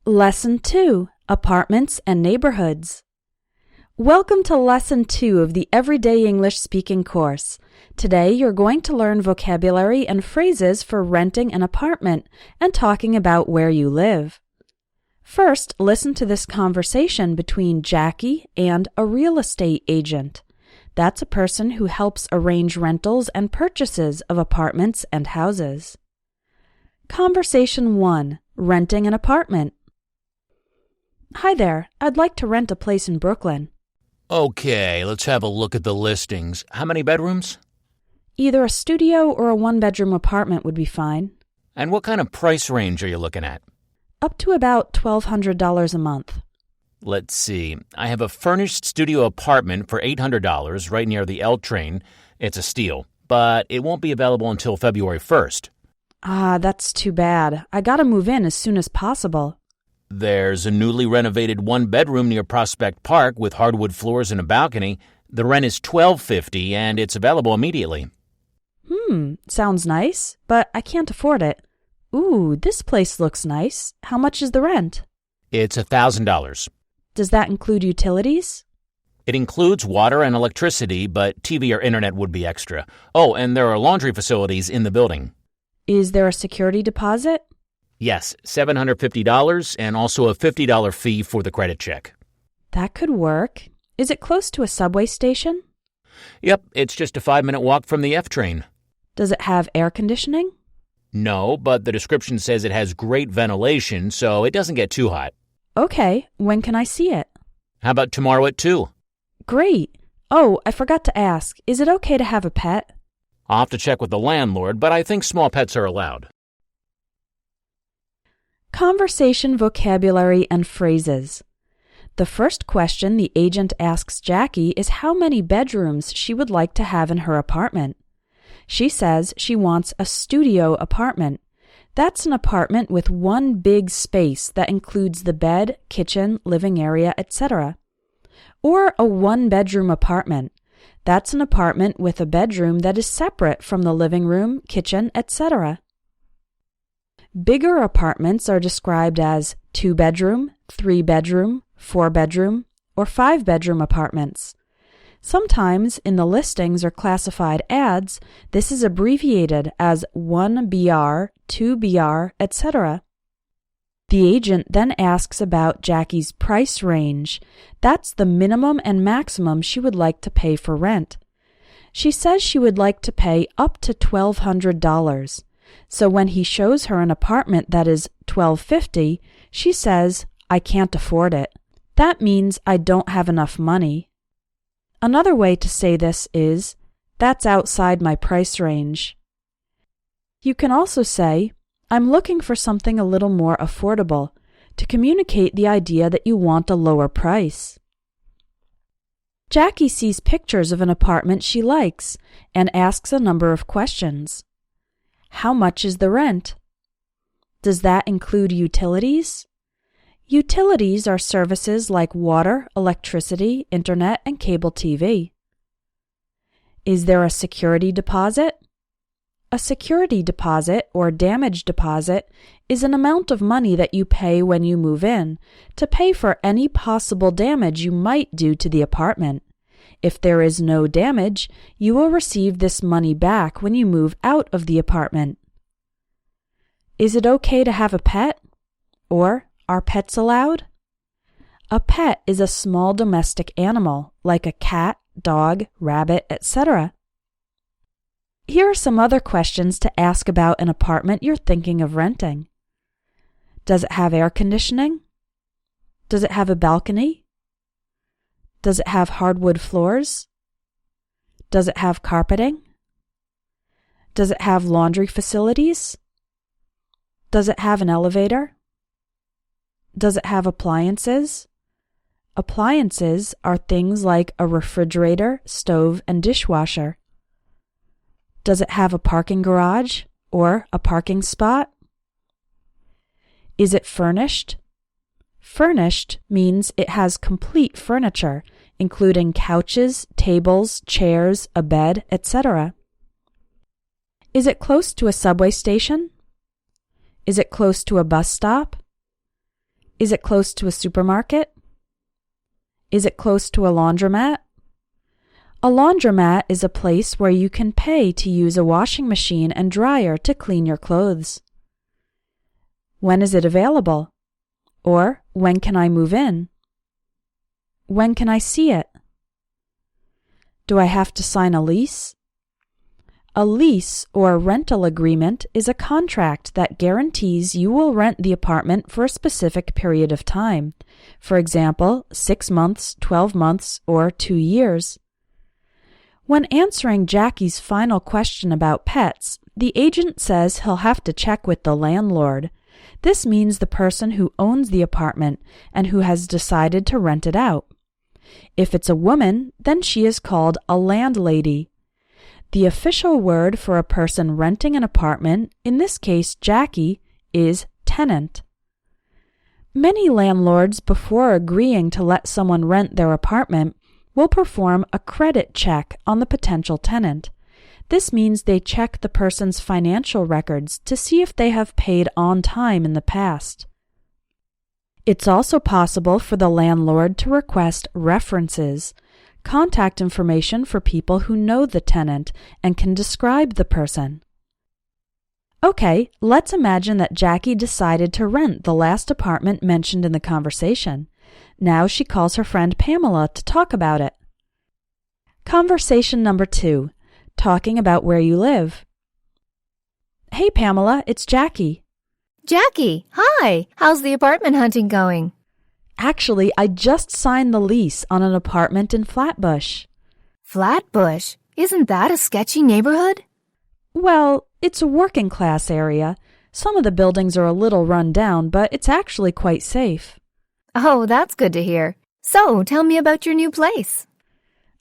Lesson 2, Apartments and Neighborhoods. Welcome to Lesson 2 of the Everyday English Speaking course. Today you're going to learn vocabulary and phrases for renting an apartment and talking about where you live. First, listen to this conversation between Jackie and a real estate agent. That's a person who helps arrange rentals and purchases of apartments and houses. Conversation 1. Renting an apartment. Hi there, I'd like to rent a place in Brooklyn. Okay, let's have a look at the listings. How many bedrooms? Either a studio or a one-bedroom apartment would be fine. And what kind of price range are you looking at? Up to about $1,200 a month. Let's see. I have a furnished studio apartment for $800 right near the L train. It's a steal, but it won't be available until February 1st. That's too bad. I gotta move in as soon as possible. There's a newly renovated one-bedroom near Prospect Park with hardwood floors and a balcony. The rent is $1,250 and it's available immediately. Sounds nice, but I can't afford it. Ooh, this place looks nice. How much is the rent? It's $1,000. Does that include utilities? It includes water and electricity, but TV or internet would be extra. Oh, and there are laundry facilities in the building. Is there a security deposit? Yes, $750 and also a $50 fee for the credit check. That could work. Is it close to a subway station? Yep, it's just a 5-minute walk from the F train. Does it have air conditioning? No, but the description says it has great ventilation, so it doesn't get too hot. Okay, when can I see it? How about tomorrow at 2? Great. Oh, I forgot to ask, is it okay to have a pet? I'll have to check with the landlord, but I think small pets are allowed. Conversation vocabulary and phrases. The first question the agent asks Jackie is how many bedrooms she would like to have in her apartment. She says she wants a studio apartment. That's an apartment with one big space that includes the bed, kitchen, living area, etc. Or a one-bedroom apartment. That's an apartment with a bedroom that is separate from the living room, kitchen, etc. Bigger apartments are described as 2-bedroom, 3-bedroom, 4-bedroom, or 5-bedroom apartments. Sometimes in the listings or classified ads, this is abbreviated as 1BR, 2BR, etc. The agent then asks about Jackie's price range. That's the minimum and maximum she would like to pay for rent. She says she would like to pay up to $1,200. So when he shows her an apartment that is $1,250, she says, I can't afford it. That means I don't have enough money. Another way to say this is, that's outside my price range. You can also say, I'm looking for something a little more affordable, to communicate the idea that you want a lower price. Jackie sees pictures of an apartment she likes and asks a number of questions. How much is the rent? Does that include utilities? Utilities are services like water, electricity, internet, and cable TV. Is there a security deposit? A security deposit or damage deposit is an amount of money that you pay when you move in to pay for any possible damage you might do to the apartment. If there is no damage, you will receive this money back when you move out of the apartment. Is it okay to have a pet? Or, are pets allowed? A pet is a small domestic animal, like a cat, dog, rabbit, etc. Here are some other questions to ask about an apartment you're thinking of renting. Does it have air conditioning? Does it have a balcony? Does it have hardwood floors? Does it have carpeting? Does it have laundry facilities? Does it have an elevator? Does it have appliances? Appliances are things like a refrigerator, stove, and dishwasher. Does it have a parking garage or a parking spot? Is it furnished? Furnished means it has complete furniture, including couches, tables, chairs, a bed, etc. Is it close to a subway station? Is it close to a bus stop? Is it close to a supermarket? Is it close to a laundromat? A laundromat is a place where you can pay to use a washing machine and dryer to clean your clothes. When is it available? Or, when can I move in? When can I see it? Do I have to sign a lease? A lease or rental agreement is a contract that guarantees you will rent the apartment for a specific period of time. For example, 6 months, 12 months, or 2 years. When answering Jackie's final question about pets, the agent says he'll have to check with the landlord. This means the person who owns the apartment and who has decided to rent it out. If it's a woman, then she is called a landlady. The official word for a person renting an apartment, in this case Jackie, is tenant. Many landlords, before agreeing to let someone rent their apartment, will perform a credit check on the potential tenant. This means they check the person's financial records to see if they have paid on time in the past. It's also possible for the landlord to request references, contact information for people who know the tenant and can describe the person. Okay, let's imagine that Jackie decided to rent the last apartment mentioned in the conversation. Now she calls her friend Pamela to talk about it. Conversation number 2. Talking about where you live. Hey Pamela, it's Jackie. Jackie, hi! How's the apartment hunting going? Actually, I just signed the lease on an apartment in Flatbush. Flatbush? Isn't that a sketchy neighborhood? Well, it's a working class area. Some of the buildings are a little run down, but it's actually quite safe. Oh, that's good to hear. So, tell me about your new place.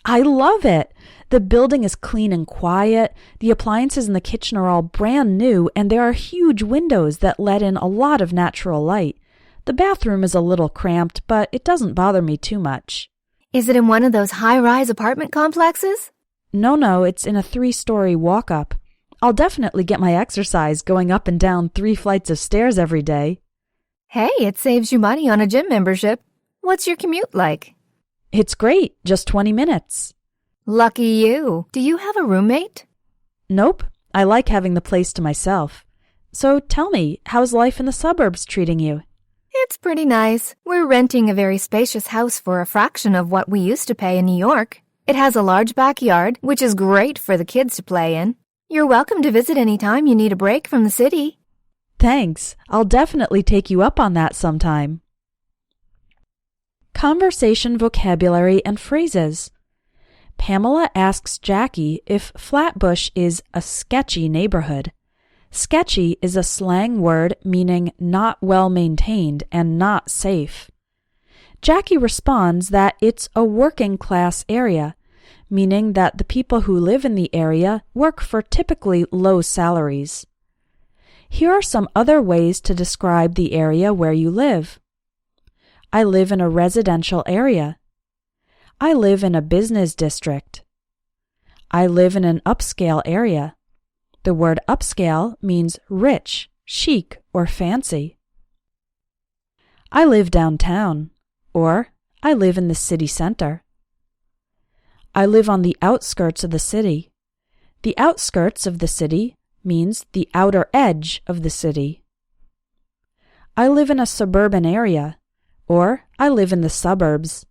I love it. The building is clean and quiet. The appliances in the kitchen are all brand new, and there are huge windows that let in a lot of natural light. The bathroom is a little cramped, but it doesn't bother me too much. Is it in one of those high-rise apartment complexes? No, it's in a 3-story walk-up. I'll definitely get my exercise going up and down 3 flights of stairs every day. Hey, it saves you money on a gym membership. What's your commute like? It's great, just 20 minutes. Lucky you. Do you have a roommate? Nope, I like having the place to myself. So tell me, how's life in the suburbs treating you? It's pretty nice. We're renting a very spacious house for a fraction of what we used to pay in New York. It has a large backyard, which is great for the kids to play in. You're welcome to visit any time you need a break from the city. Thanks. I'll definitely take you up on that sometime. Conversation vocabulary and phrases. Pamela asks Jackie if Flatbush is a sketchy neighborhood. Sketchy is a slang word meaning not well maintained and not safe. Jackie responds that it's a working class area, meaning that the people who live in the area work for typically low salaries. Here are some other ways to describe the area where you live. I live in a residential area. I live in a business district. I live in an upscale area. The word upscale means rich, chic, or fancy. I live downtown, or I live in the city center. I live on the outskirts of the city. The outskirts of the city means the outer edge of the city. I live in a suburban area, or I live in the suburbs.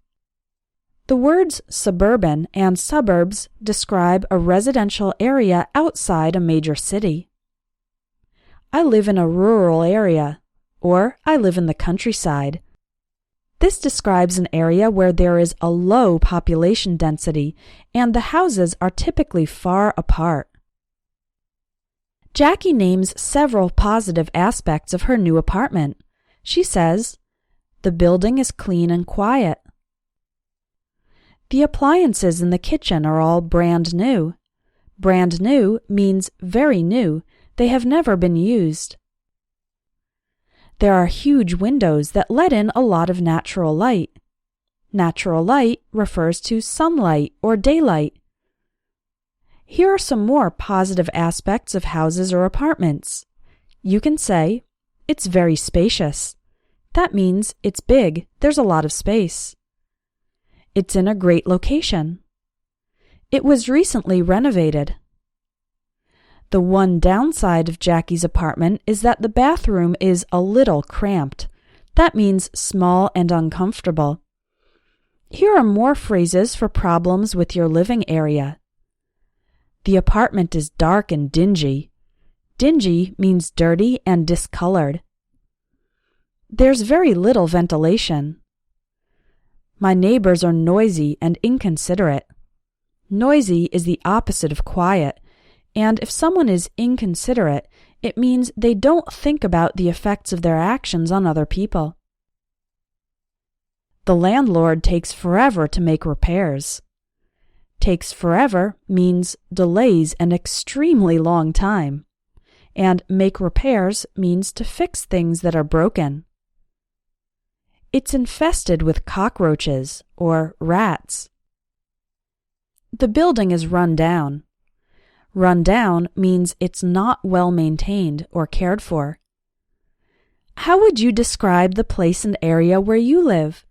The words suburban and suburbs describe a residential area outside a major city. I live in a rural area, or I live in the countryside. This describes an area where there is a low population density and the houses are typically far apart. Jackie names several positive aspects of her new apartment. She says, "The building is clean and quiet. The appliances in the kitchen are all brand new. Brand new means very new. They have never been used. There are huge windows that let in a lot of natural light. Natural light refers to sunlight or daylight. Here are some more positive aspects of houses or apartments. You can say, it's very spacious. That means it's big, there's a lot of space. It's in a great location. It was recently renovated. The one downside of Jackie's apartment is that the bathroom is a little cramped. That means small and uncomfortable. Here are more phrases for problems with your living area. The apartment is dark and dingy. Dingy means dirty and discolored. There's very little ventilation. My neighbors are noisy and inconsiderate. Noisy is the opposite of quiet, and if someone is inconsiderate, it means they don't think about the effects of their actions on other people. The landlord takes forever to make repairs. Takes forever means delays an extremely long time, and make repairs means to fix things that are broken. It's infested with cockroaches or rats. The building is run down. Run down means it's not well maintained or cared for. How would you describe the place and area where you live?